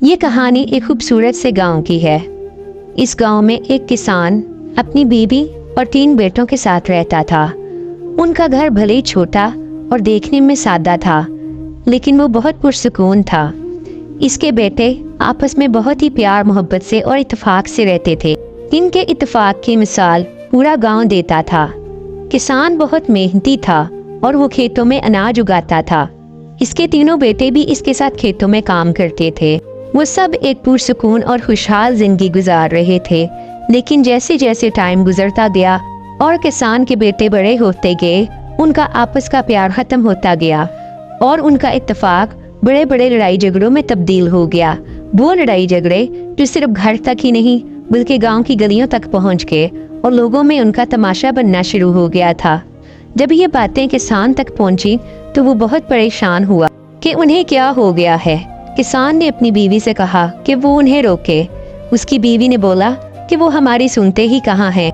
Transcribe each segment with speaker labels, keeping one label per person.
Speaker 1: ये कहानी एक खूबसूरत से गांव की है। इस गांव में एक किसान अपनी बीवी और 3 बेटों के साथ रहता था। उनका घर भले ही छोटा और देखने में सादा था, लेकिन वो बहुत पुरसुकून था। इसके बेटे आपस में बहुत ही प्यार मोहब्बत से और इत्तेफाक से रहते थे। इनके इत्तेफाक की मिसाल पूरा गांव देता था। किसान बहुत मेहनती था और वो खेतों में अनाज उगाता था। इसके तीनों बेटे भी इसके साथ खेतों में काम करते थे। वो सब एक पुरसुकून और खुशहाल जिंदगी गुजार रहे थे। लेकिन जैसे जैसे टाइम गुजरता गया और किसान के बेटे बड़े होते गए, उनका आपस का प्यार खत्म होता गया और उनका इत्तेफाक बड़े बड़े लड़ाई झगड़ों में तब्दील हो गया। वो लड़ाई झगड़े जो सिर्फ घर तक ही नहीं बल्कि गांव की गलियों तक पहुंच गए और लोगों में उनका तमाशा बनना शुरू हो गया था। जब ये बातें किसान तक पहुंची तो वो बहुत परेशान हुआ कि उन्हें क्या हो गया है। किसान ने अपनी बीवी से कहा कि वो उन्हें रोके। उसकी बीवी ने बोला कि वो हमारी सुनते ही कहाँ हैं।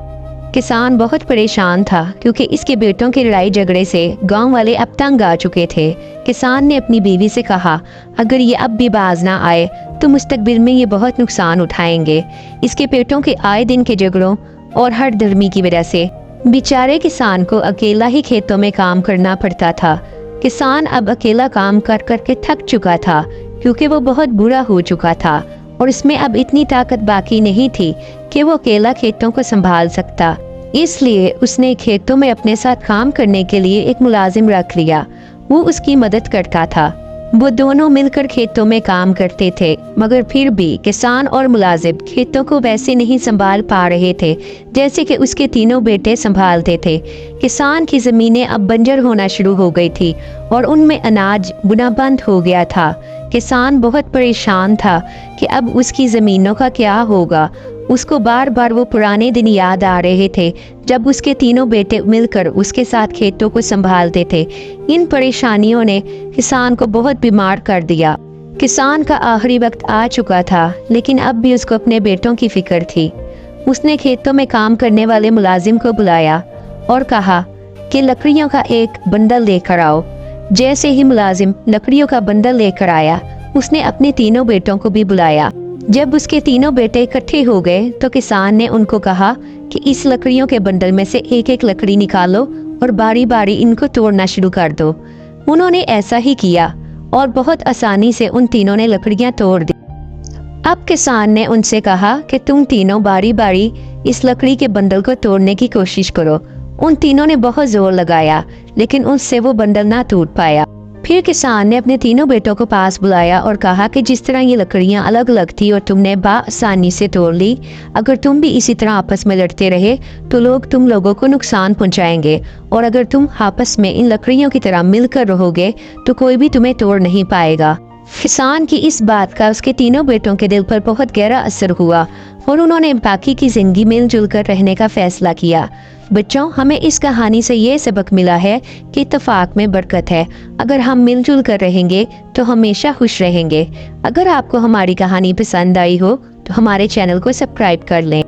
Speaker 1: किसान बहुत परेशान था क्योंकि इसके बेटों की लड़ाई झगड़े से गांव वाले अब तंग आ चुके थे। किसान ने अपनी बीवी से कहा, अगर ये अब भी बाज ना आए तो मुस्तकबिल में ये बहुत नुकसान उठाएंगे। इसके बेटों के आए दिन के झगड़ों और हर धर्मी की वजह से बेचारे किसान को अकेला ही खेतों में काम करना पड़ता था। किसान अब अकेला काम कर करके थक चुका था क्योंकि वो बहुत बुरा हो चुका था और इसमें अब इतनी ताकत बाकी नहीं थी कि वो अकेला खेतों को संभाल सकता। इसलिए उसने खेतों में अपने साथ काम करने के लिए एक मुलाजिम रख लिया। वो उसकी मदद करता था। वो दोनों मिलकर खेतों में काम करते थे, मगर फिर भी किसान और मुलाजिम खेतों को वैसे नहीं संभाल पा रहे थे जैसे कि उसके तीनों बेटे संभालते थे। किसान की ज़मीनें अब बंजर होना शुरू हो गई थी और उनमें अनाज बुना बंद हो गया था। किसान बहुत परेशान था कि अब उसकी ज़मीनों का क्या होगा। उसको बार बार वो पुराने दिन याद आ रहे थे जब उसके तीनों बेटे मिलकर उसके साथ खेतों को संभालते थे। इन परेशानियों ने किसान को बहुत बीमार कर दिया। किसान का आखिरी वक्त आ चुका था, लेकिन अब भी उसको अपने बेटों की फिक्र थी। उसने खेतों में काम करने वाले मुलाजिम को बुलाया और कहा कि लकड़ियों का एक बंडल लेकर आओ। जैसे ही मुलाजिम लकड़ियों का बंडल लेकर आया, उसने अपने तीनों बेटों को भी बुलाया। जब उसके तीनों बेटे इकट्ठे हो गए तो किसान ने उनको कहा कि इस लकड़ियों के बंडल में से एक एक लकड़ी निकालो और बारी बारी इनको तोड़ना शुरू कर दो। उन्होंने ऐसा ही किया और बहुत आसानी से उन तीनों ने लकड़ियां तोड़ दी। अब किसान ने उनसे कहा कि तुम तीनों बारी बारी इस लकड़ी के बंडल को तोड़ने की कोशिश करो। उन तीनों ने बहुत जोर लगाया, लेकिन उससे वो बंडल ना टूट पाया। फिर किसान ने अपने तीनों बेटों को पास बुलाया और कहा कि जिस तरह ये लकड़ियां अलग अलग थी और तुमने आसानी से तोड़ ली, अगर तुम भी इसी तरह आपस में लड़ते रहे तो लोग तुम लोगों को नुकसान पहुंचाएंगे, और अगर तुम आपस में इन लकड़ियों की तरह मिलकर रहोगे तो कोई भी तुम्हें तोड़ नहीं पाएगा। किसान की इस बात का उसके तीनों बेटों के दिल पर बहुत गहरा असर हुआ और उन्होंने बाकी की जिंदगी मिलजुल कर रहने का फैसला किया। बच्चों, हमें इस कहानी से ये सबक मिला है कि इत्तेफाक में बरकत है। अगर हम मिलजुल कर रहेंगे तो हमेशा खुश रहेंगे। अगर आपको हमारी कहानी पसंद आई हो तो हमारे चैनल को सब्सक्राइब कर लें।